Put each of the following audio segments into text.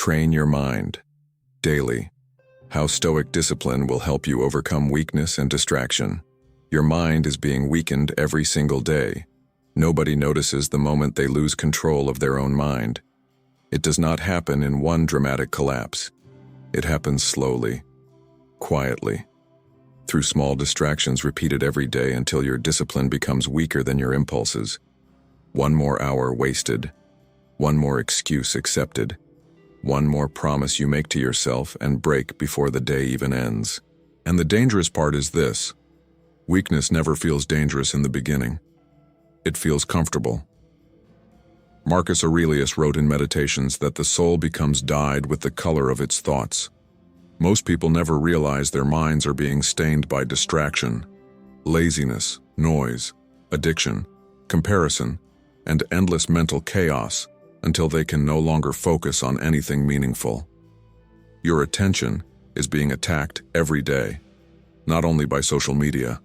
Train your mind. Daily. How Stoic discipline will help you overcome weakness and distraction. Your mind is being weakened every single day. Nobody notices the moment they lose control of their own mind. It does not happen in one dramatic collapse. It happens slowly, quietly, through small distractions repeated every day until your discipline becomes weaker than your impulses. One more hour wasted. One more excuse accepted. One more promise you make to yourself and break before the day even ends. And the dangerous part is this. Weakness never feels dangerous in the beginning. It feels comfortable. Marcus Aurelius wrote in Meditations that the soul becomes dyed with the color of its thoughts. Most people never realize their minds are being stained by distraction, laziness, noise, addiction, comparison, and endless mental chaos until they can no longer focus on anything meaningful. Your attention is being attacked every day, not only by social media,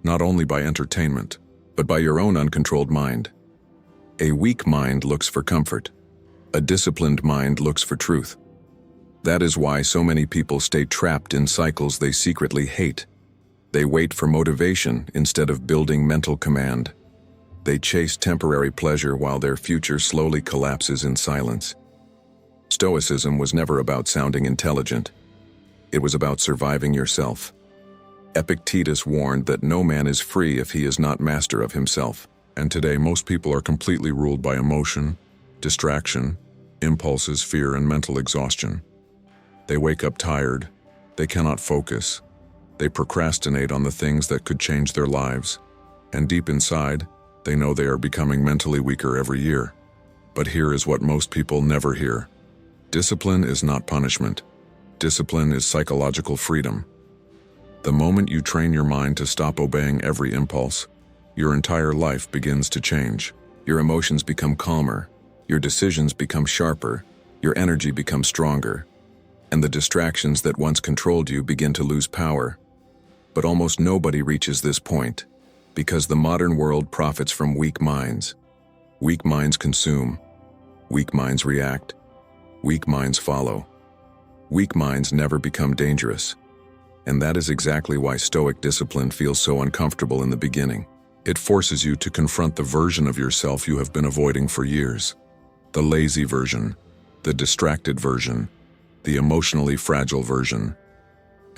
not only by entertainment, but by your own uncontrolled mind. A weak mind looks for comfort. A disciplined mind looks for truth. That is why so many people stay trapped in cycles they secretly hate. They wait for motivation instead of building mental command. They chase temporary pleasure while their future slowly collapses in silence. Stoicism was never about sounding intelligent. It was about surviving yourself. Epictetus warned that no man is free if he is not master of himself. And today most people are completely ruled by emotion, distraction, impulses, fear, and mental exhaustion. They wake up tired. They cannot focus. They procrastinate on the things that could change their lives. And deep inside, they know they are becoming mentally weaker every year. But here is what most people never hear. Discipline is not punishment. Discipline is psychological freedom. The moment you train your mind to stop obeying every impulse, your entire life begins to change. Your emotions become calmer, your decisions become sharper, your energy becomes stronger, and the distractions that once controlled you begin to lose power. But almost nobody reaches this point, because the modern world profits from weak minds. Weak minds consume. Weak minds react. Weak minds follow. Weak minds never become dangerous. And that is exactly why Stoic discipline feels so uncomfortable in the beginning. It forces you to confront the version of yourself you have been avoiding for years. The lazy version, the distracted version, the emotionally fragile version.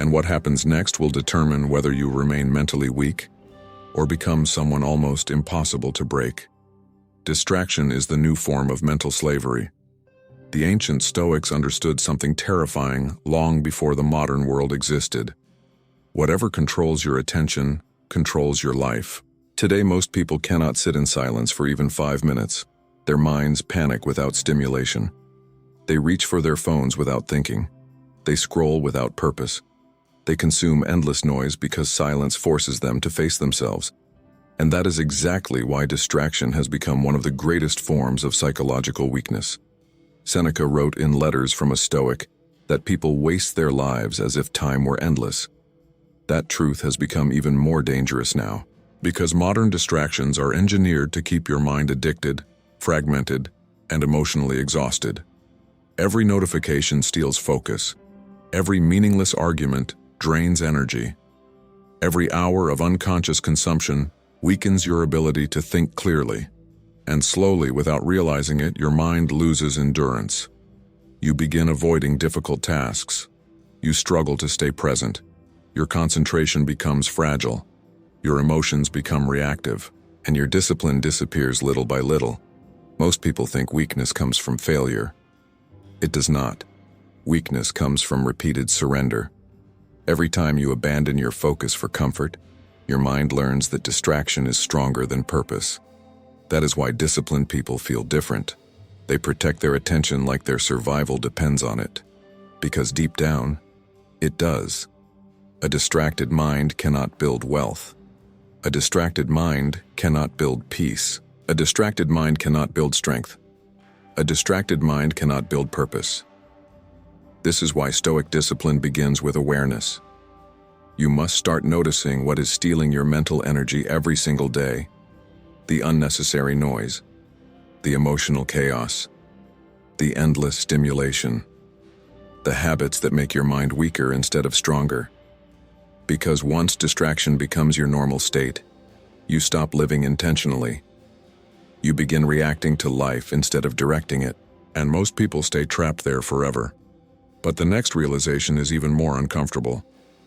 And what happens next will determine whether you remain mentally weak or become someone almost impossible to break. Distraction is the new form of mental slavery. The ancient Stoics understood something terrifying long before the modern world existed. Whatever controls your attention controls your life. Today, most people cannot sit in silence for even 5 minutes. Their minds panic without stimulation. They reach for their phones without thinking. They scroll without purpose. They consume endless noise because silence forces them to face themselves. And that is exactly why distraction has become one of the greatest forms of psychological weakness. Seneca wrote in Letters from a Stoic that people waste their lives as if time were endless. That truth has become even more dangerous now, because modern distractions are engineered to keep your mind addicted, fragmented, and emotionally exhausted. Every notification steals focus. Every meaningless argument drains energy. Every hour of unconscious consumption weakens your ability to think clearly. And slowly, without realizing it, your mind loses endurance. You begin avoiding difficult tasks. You struggle to stay present. Your concentration becomes fragile. Your emotions become reactive, and your discipline disappears little by little. Most people think weakness comes from failure. It does not. Weakness comes from repeated surrender. Every time you abandon your focus for comfort, your mind learns that distraction is stronger than purpose. That is why disciplined people feel different. They protect their attention like their survival depends on it. Because deep down, it does. A distracted mind cannot build wealth. A distracted mind cannot build peace. A distracted mind cannot build strength. A distracted mind cannot build purpose. This is why Stoic discipline begins with awareness. You must start noticing what is stealing your mental energy every single day. The unnecessary noise, the emotional chaos, the endless stimulation, the habits that make your mind weaker instead of stronger. Because once distraction becomes your normal state, you stop living intentionally. You begin reacting to life instead of directing it, and most people stay trapped there forever. But the next realization is even more uncomfortable,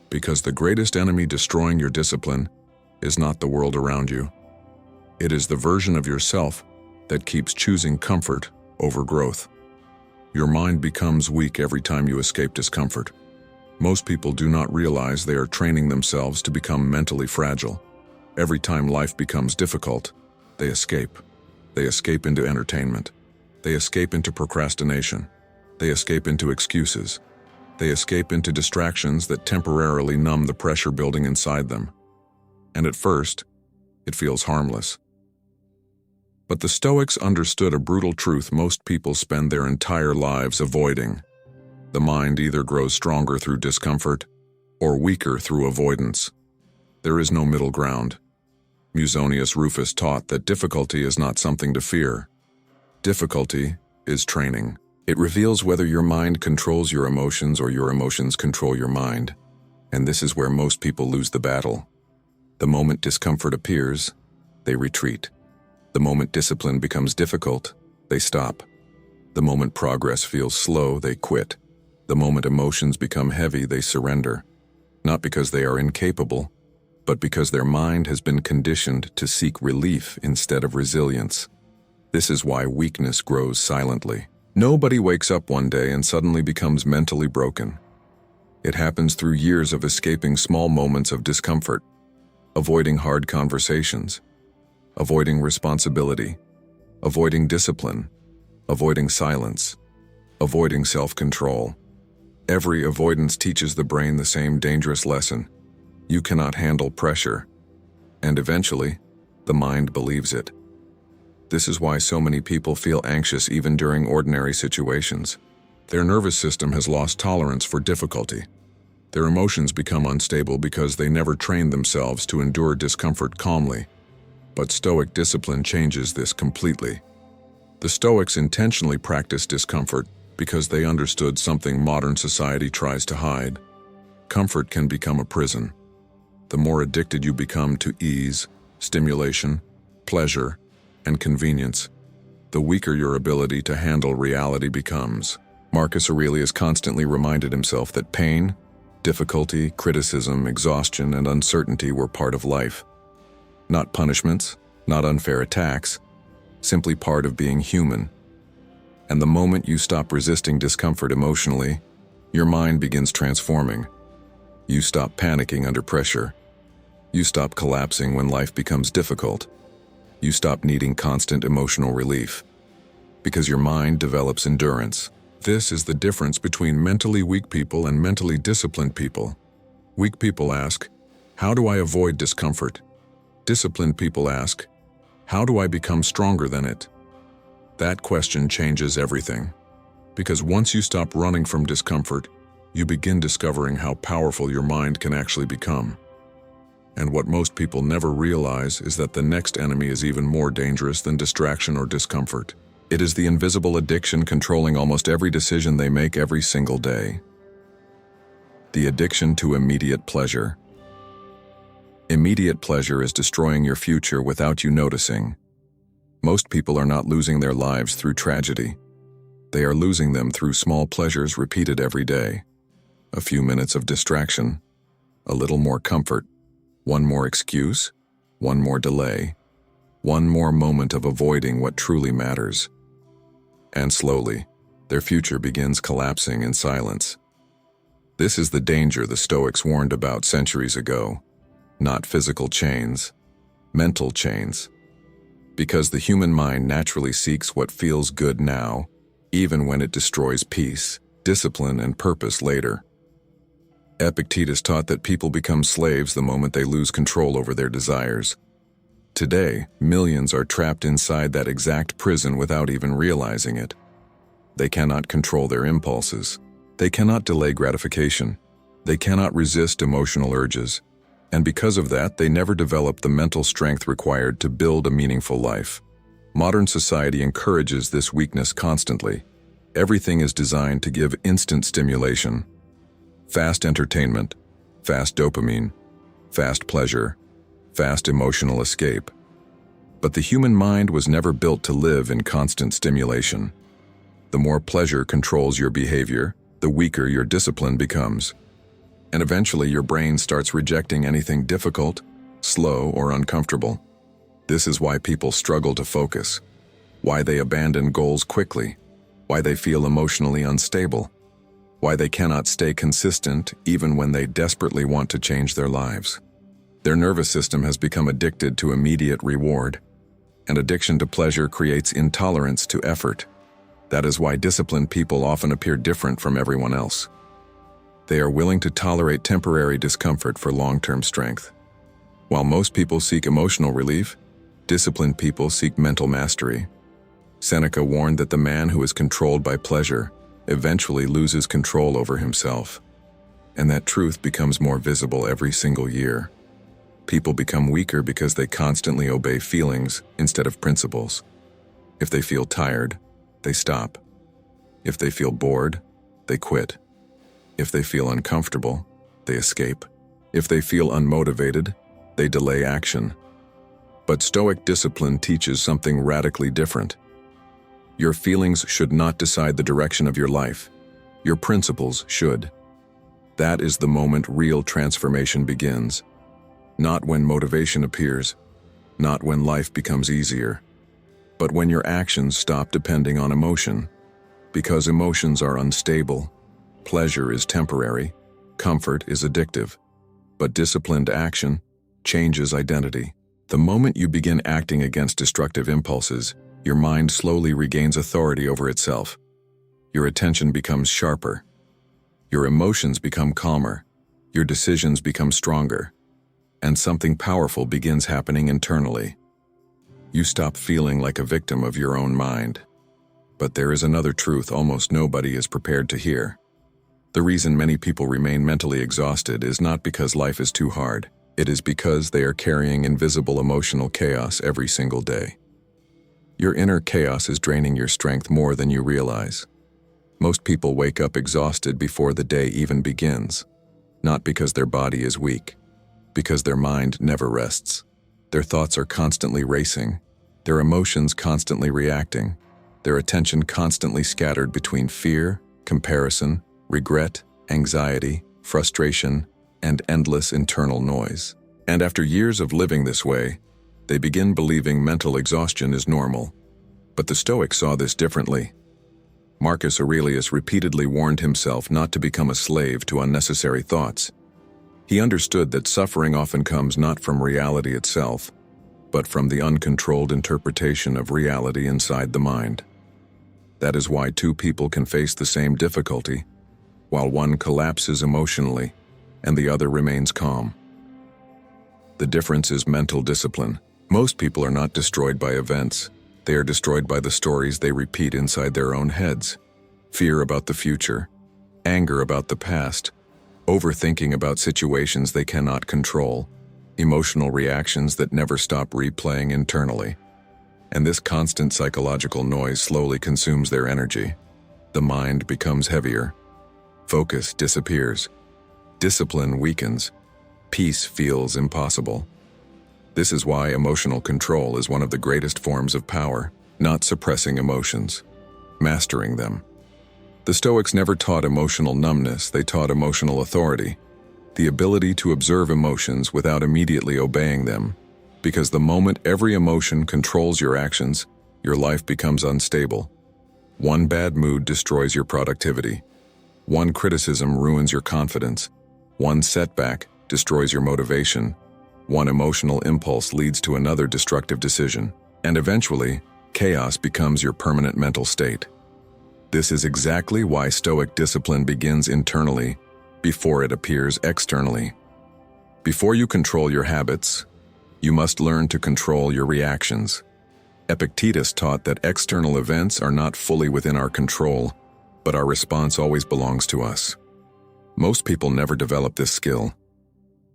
because the greatest enemy destroying your discipline is not the world around you. It is the version of yourself that keeps choosing comfort over growth. Your mind becomes weak every time you escape discomfort. Most people do not realize they are training themselves to become mentally fragile. Every time life becomes difficult, they escape. They escape into entertainment. They escape into procrastination. They escape into excuses. They escape into distractions that temporarily numb the pressure building inside them. And at first, it feels harmless. But the Stoics understood a brutal truth most people spend their entire lives avoiding. The mind either grows stronger through discomfort or weaker through avoidance. There is no middle ground. Musonius Rufus taught that difficulty is not something to fear. Difficulty is training. It reveals whether your mind controls your emotions or your emotions control your mind. And this is where most people lose the battle. The moment discomfort appears, they retreat. The moment discipline becomes difficult, they stop. The moment progress feels slow, they quit. The moment emotions become heavy, they surrender. Not because they are incapable, but because their mind has been conditioned to seek relief instead of resilience. This is why weakness grows silently. Nobody wakes up one day and suddenly becomes mentally broken. It happens through years of escaping small moments of discomfort, avoiding hard conversations, avoiding responsibility, avoiding discipline, avoiding silence, avoiding self-control. Every avoidance teaches the brain the same dangerous lesson. You cannot handle pressure. And eventually, the mind believes it. This is why so many people feel anxious even during ordinary situations. Their nervous system has lost tolerance for difficulty. Their emotions become unstable because they never trained themselves to endure discomfort calmly. But Stoic discipline changes this completely. The Stoics intentionally practiced discomfort because they understood something modern society tries to hide. Comfort can become a prison. The more addicted you become to ease, stimulation, pleasure, and convenience, the weaker your ability to handle reality becomes. Marcus Aurelius constantly reminded himself that pain, difficulty, criticism, exhaustion, and uncertainty were part of life. Not punishments, not unfair attacks, simply part of being human. And the moment you stop resisting discomfort emotionally, your mind begins transforming. You stop panicking under pressure. You stop collapsing when life becomes difficult. You stop needing constant emotional relief. Because your mind develops endurance. This is the difference between mentally weak people and mentally disciplined people. Weak people ask, how do I avoid discomfort? Disciplined people ask, how do I become stronger than it? That question changes everything. Because once you stop running from discomfort, you begin discovering how powerful your mind can actually become. And what most people never realize is that the next enemy is even more dangerous than distraction or discomfort. It is the invisible addiction controlling almost every decision they make every single day. The addiction to immediate pleasure. Immediate pleasure is destroying your future without you noticing. Most people are not losing their lives through tragedy. They are losing them through small pleasures repeated every day. A few minutes of distraction, a little more comfort, one more excuse, one more delay, one more moment of avoiding what truly matters. And slowly, their future begins collapsing in silence. This is the danger the Stoics warned about centuries ago. Not physical chains, mental chains. Because the human mind naturally seeks what feels good now, even when it destroys peace, discipline, and purpose later. Epictetus taught that people become slaves the moment they lose control over their desires. Today, millions are trapped inside that exact prison without even realizing it. They cannot control their impulses. They cannot delay gratification. They cannot resist emotional urges. And because of that, they never develop the mental strength required to build a meaningful life. Modern society encourages this weakness constantly. Everything is designed to give instant stimulation. Fast entertainment, fast dopamine, fast pleasure, fast emotional escape. But the human mind was never built to live in constant stimulation. The more pleasure controls your behavior, the weaker your discipline becomes. And eventually your brain starts rejecting anything difficult, slow, or uncomfortable. This is why people struggle to focus, why they abandon goals quickly, why they feel emotionally unstable, why they cannot stay consistent even when they desperately want to change their lives. Their nervous system has become addicted to immediate reward, and addiction to pleasure creates intolerance to effort. That is why disciplined people often appear different from everyone else. They are willing to tolerate temporary discomfort for long-term strength. While most people seek emotional relief, disciplined people seek mental mastery. Seneca warned that the man who is controlled by pleasure eventually loses control over himself. And that truth becomes more visible every single year. People become weaker because they constantly obey feelings instead of principles. If they feel tired, they stop. If they feel bored, they quit. If they feel uncomfortable, they escape. If they feel unmotivated, they delay action. But Stoic discipline teaches something radically different. Your feelings should not decide the direction of your life. Your principles should. That is the moment real transformation begins. Not when motivation appears, not when life becomes easier, but when your actions stop depending on emotion. Because emotions are unstable, pleasure is temporary, comfort is addictive, but disciplined action changes identity. The moment you begin acting against destructive impulses, your mind slowly regains authority over itself. Your attention becomes sharper. Your emotions become calmer. Your decisions become stronger. And something powerful begins happening internally. You stop feeling like a victim of your own mind. But there is another truth almost nobody is prepared to hear. The reason many people remain mentally exhausted is not because life is too hard. It is because they are carrying invisible emotional chaos every single day. Your inner chaos is draining your strength more than you realize. Most people wake up exhausted before the day even begins, not because their body is weak, because their mind never rests. Their thoughts are constantly racing, their emotions constantly reacting, their attention constantly scattered between fear, comparison, regret, anxiety, frustration, and endless internal noise. And after years of living this way, they begin believing mental exhaustion is normal. But the Stoics saw this differently. Marcus Aurelius repeatedly warned himself not to become a slave to unnecessary thoughts. He understood that suffering often comes not from reality itself, but from the uncontrolled interpretation of reality inside the mind. That is why two people can face the same difficulty, while one collapses emotionally and the other remains calm. The difference is mental discipline. Most people are not destroyed by events. They are destroyed by the stories they repeat inside their own heads. Fear about the future, anger about the past, overthinking about situations they cannot control, emotional reactions that never stop replaying internally. And this constant psychological noise slowly consumes their energy. The mind becomes heavier. Focus disappears. Discipline weakens. Peace feels impossible. This is why emotional control is one of the greatest forms of power, not suppressing emotions, mastering them. The Stoics never taught emotional numbness, they taught emotional authority, the ability to observe emotions without immediately obeying them. Because the moment every emotion controls your actions, your life becomes unstable. One bad mood destroys your productivity. One criticism ruins your confidence. One setback destroys your motivation. One emotional impulse leads to another destructive decision. And eventually, chaos becomes your permanent mental state. This is exactly why Stoic discipline begins internally before it appears externally. Before you control your habits, you must learn to control your reactions. Epictetus taught that external events are not fully within our control, but our response always belongs to us. Most people never develop this skill.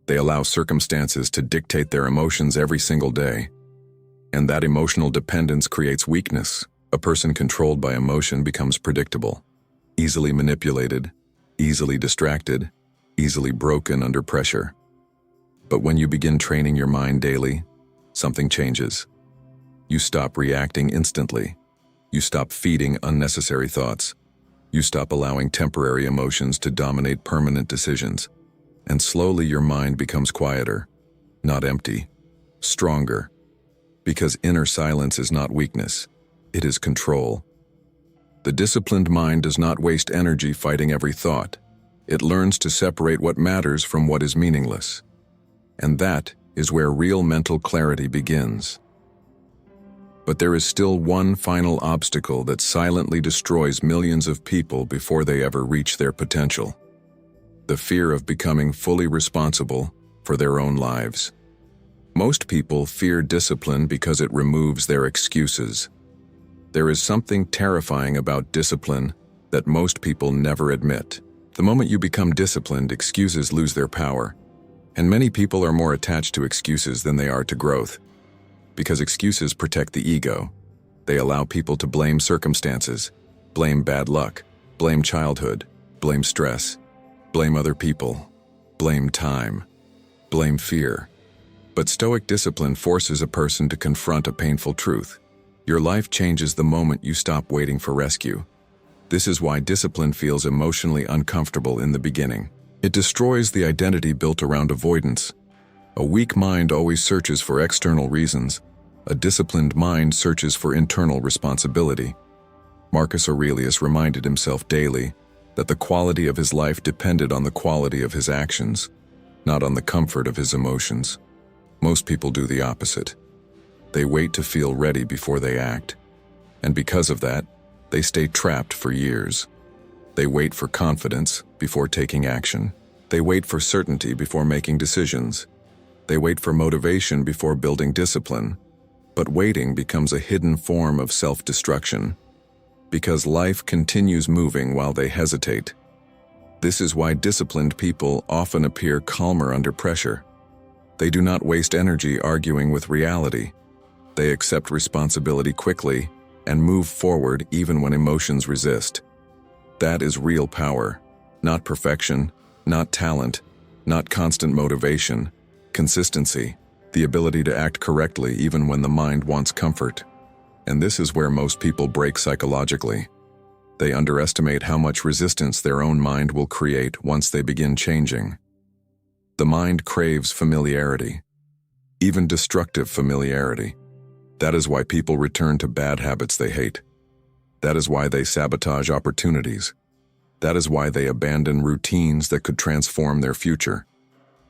They allow circumstances to dictate their emotions every single day. And that emotional dependence creates weakness, A person controlled by emotion becomes predictable, easily manipulated, easily distracted, easily broken under pressure. But when you begin training your mind daily, something changes. You stop reacting instantly. You stop feeding unnecessary thoughts. You stop allowing temporary emotions to dominate permanent decisions. And slowly your mind becomes quieter, not empty, stronger. Because inner silence is not weakness, it is control. The disciplined mind does not waste energy fighting every thought. It learns to separate what matters from what is meaningless. And that is where real mental clarity begins. But there is still one final obstacle that silently destroys millions of people before they ever reach their potential: the fear of becoming fully responsible for their own lives. Most people fear discipline because it removes their excuses. There is something terrifying about discipline that most people never admit. The moment you become disciplined, excuses lose their power. And many people are more attached to excuses than they are to growth. Because excuses protect the ego. They allow people to blame circumstances, blame bad luck, blame childhood, blame stress, blame other people, blame time, blame fear. But Stoic discipline forces a person to confront a painful truth. Your life changes the moment you stop waiting for rescue. This is why discipline feels emotionally uncomfortable in the beginning. It destroys the identity built around avoidance. A weak mind always searches for external reasons. A disciplined mind searches for internal responsibility. Marcus Aurelius reminded himself daily that the quality of his life depended on the quality of his actions, not on the comfort of his emotions. Most people do the opposite. They wait to feel ready before they act. And because of that, they stay trapped for years. They wait for confidence before taking action. They wait for certainty before making decisions. They wait for motivation before building discipline. But waiting becomes a hidden form of self-destruction, because life continues moving while they hesitate. This is why disciplined people often appear calmer under pressure. They do not waste energy arguing with reality. They accept responsibility quickly and move forward even when emotions resist. That is real power, not perfection, not talent, not constant motivation, consistency, the ability to act correctly even when the mind wants comfort. And this is where most people break psychologically. They underestimate how much resistance their own mind will create once they begin changing. The mind craves familiarity, even destructive familiarity. That is why people return to bad habits they hate. That is why they sabotage opportunities. That is why they abandon routines that could transform their future.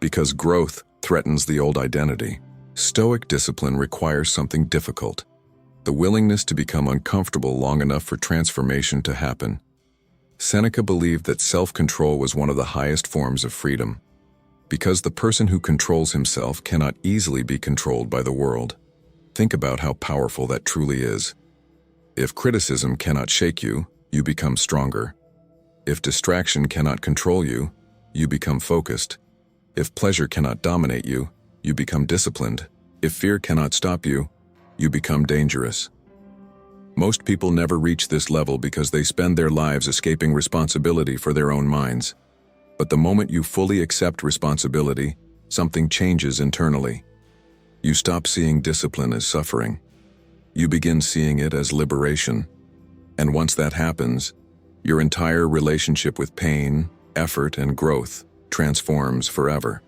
Because growth threatens the old identity. Stoic discipline requires something difficult: the willingness to become uncomfortable long enough for transformation to happen. Seneca believed that self-control was one of the highest forms of freedom, because the person who controls himself cannot easily be controlled by the world. Think about how powerful that truly is. If criticism cannot shake you, you become stronger. If distraction cannot control you, you become focused. If pleasure cannot dominate you, you become disciplined. If fear cannot stop you, you become dangerous. Most people never reach this level because they spend their lives escaping responsibility for their own minds. But the moment you fully accept responsibility, something changes internally. You stop seeing discipline as suffering. You begin seeing it as liberation. And once that happens, your entire relationship with pain, effort, and growth transforms forever.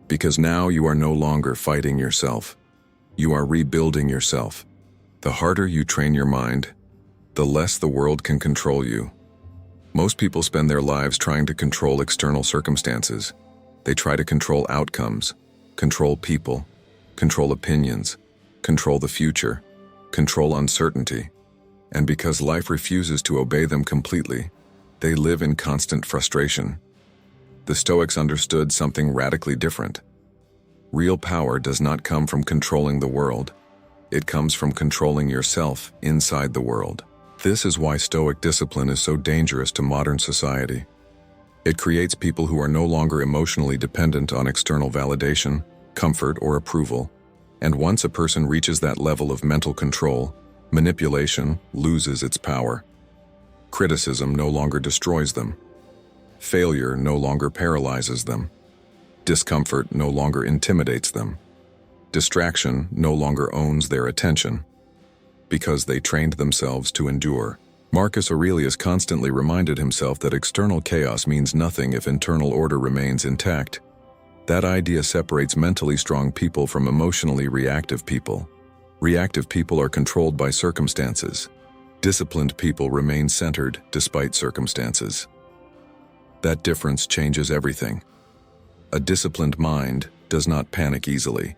Because now you are no longer fighting yourself. You are rebuilding yourself. The harder you train your mind, the less the world can control you. Most people spend their lives trying to control external circumstances. They try to control outcomes, control people, control opinions, control the future, control uncertainty. And because life refuses to obey them completely, they live in constant frustration. The Stoics understood something radically different. Real power does not come from controlling the world. It comes from controlling yourself inside the world. This is why Stoic discipline is so dangerous to modern society. It creates people who are no longer emotionally dependent on external validation, comfort, or approval. And once a person reaches that level of mental control, Manipulation loses its power. Criticism no longer destroys them. Failure no longer paralyzes them. Discomfort no longer intimidates them. Distraction no longer owns their attention, because they trained themselves to endure. Marcus Aurelius constantly reminded himself that external chaos means nothing if internal order remains intact. That idea separates mentally strong people from emotionally reactive people. Reactive people are controlled by circumstances. Disciplined people remain centered despite circumstances. That difference changes everything. A disciplined mind does not panic easily.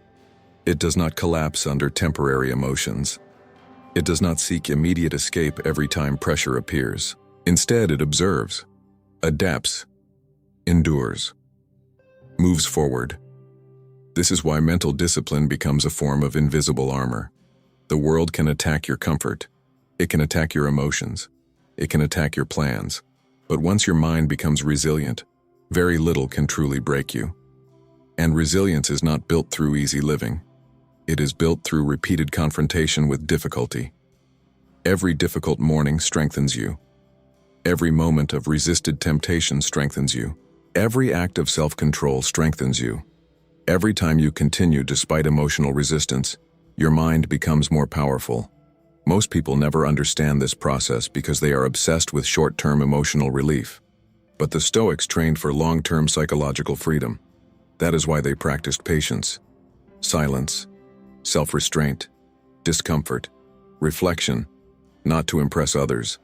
It does not collapse under temporary emotions. It does not seek immediate escape every time pressure appears. Instead, it observes, adapts, endures, moves forward. This is why mental discipline becomes a form of invisible armor. The world can attack your comfort. It can attack your emotions. It can attack your plans. But once your mind becomes resilient, very little can truly break you. And resilience is not built through easy living. It is built through repeated confrontation with difficulty. Every difficult morning strengthens you. Every moment of resisted temptation strengthens you. Every act of self-control strengthens you. Every time you continue despite emotional resistance, your mind becomes more powerful. Most people never understand this process because they are obsessed with short-term emotional relief. But the Stoics trained for long-term psychological freedom. That is why they practiced patience, silence, self-restraint, discomfort, reflection, not to impress others,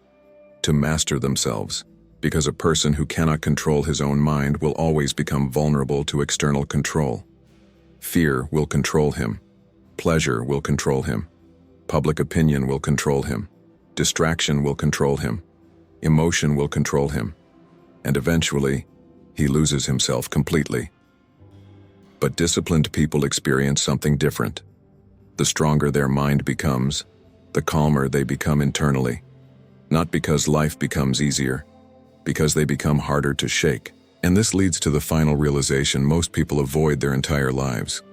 to master themselves, because a person who cannot control his own mind will always become vulnerable to external control. Fear will control him. Pleasure will control him. Public opinion will control him. Distraction will control him. Emotion will control him. And eventually, he loses himself completely. But disciplined people experience something different. The stronger their mind becomes, the calmer they become internally. Not because life becomes easier, because they become harder to shake. And this leads to the final realization most people avoid their entire lives.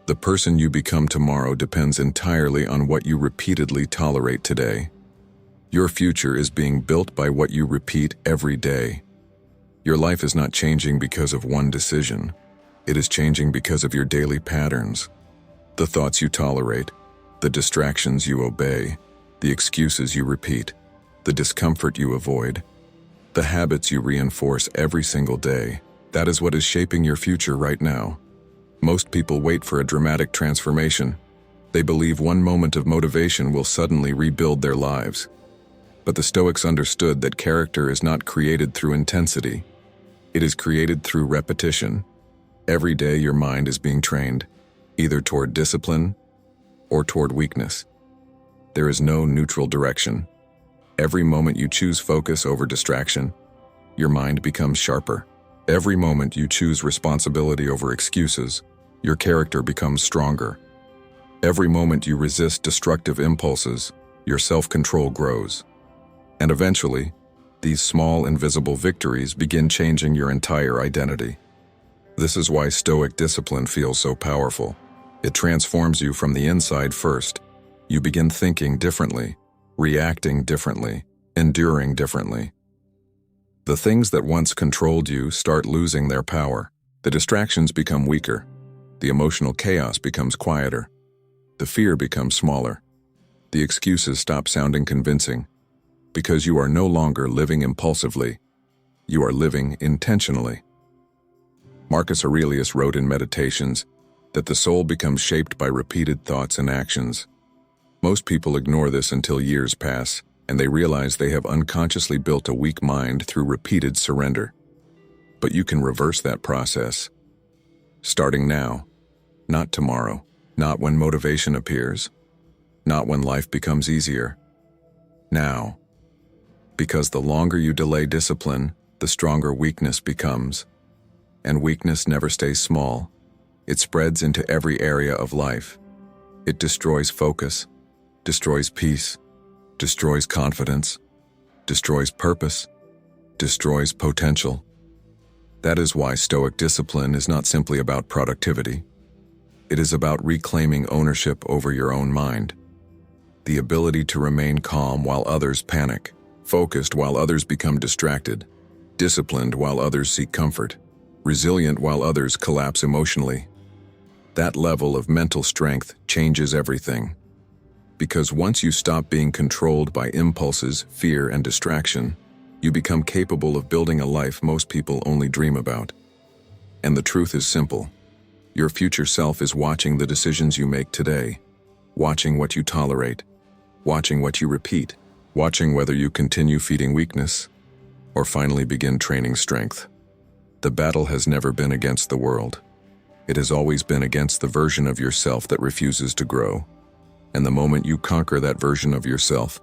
The person you become tomorrow depends entirely on what you repeatedly tolerate today. Your future is being built by what you repeat every day. Your life is not changing because of one decision. It is changing because of your daily patterns. The thoughts you tolerate, the distractions you obey, the excuses you repeat, the discomfort you avoid, the habits you reinforce every single day. That is what is shaping your future right now. Most people wait for a dramatic transformation. They believe one moment of motivation will suddenly rebuild their lives. But the Stoics understood that character is not created through intensity. It is created through repetition. Every day your mind is being trained, either toward discipline or toward weakness. There is no neutral direction. Every moment you choose focus over distraction, your mind becomes sharper. Every moment you choose responsibility over excuses, your character becomes stronger. Every moment you resist destructive impulses, your self-control grows. And eventually, these small invisible victories begin changing your entire identity. This is why Stoic discipline feels so powerful. It transforms you from the inside first. You begin thinking differently, reacting differently, enduring differently. The things that once controlled you start losing their power. The distractions become weaker. The emotional chaos becomes quieter. The fear becomes smaller. The excuses stop sounding convincing. Because you are no longer living impulsively. You are living intentionally. Marcus Aurelius wrote in Meditations that the soul becomes shaped by repeated thoughts and actions. Most people ignore this until years pass, and they realize they have unconsciously built a weak mind through repeated surrender. But you can reverse that process. Starting now, not tomorrow, not when motivation appears, not when life becomes easier. Now. Because the longer you delay discipline, the stronger weakness becomes. And weakness never stays small. It spreads into every area of life. It destroys focus, destroys peace, destroys confidence, destroys purpose, destroys potential. That is why Stoic discipline is not simply about productivity. It is about reclaiming ownership over your own mind. The ability to remain calm while others panic, focused while others become distracted, disciplined while others seek comfort, resilient while others collapse emotionally. That level of mental strength changes everything. Because once you stop being controlled by impulses, fear, and distraction, you become capable of building a life most people only dream about. And the truth is simple. Your future self is watching the decisions you make today, watching what you tolerate, watching what you repeat, watching whether you continue feeding weakness or finally begin training strength. The battle has never been against the world. It has always been against the version of yourself that refuses to grow. And the moment you conquer that version of yourself,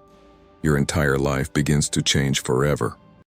your entire life begins to change forever.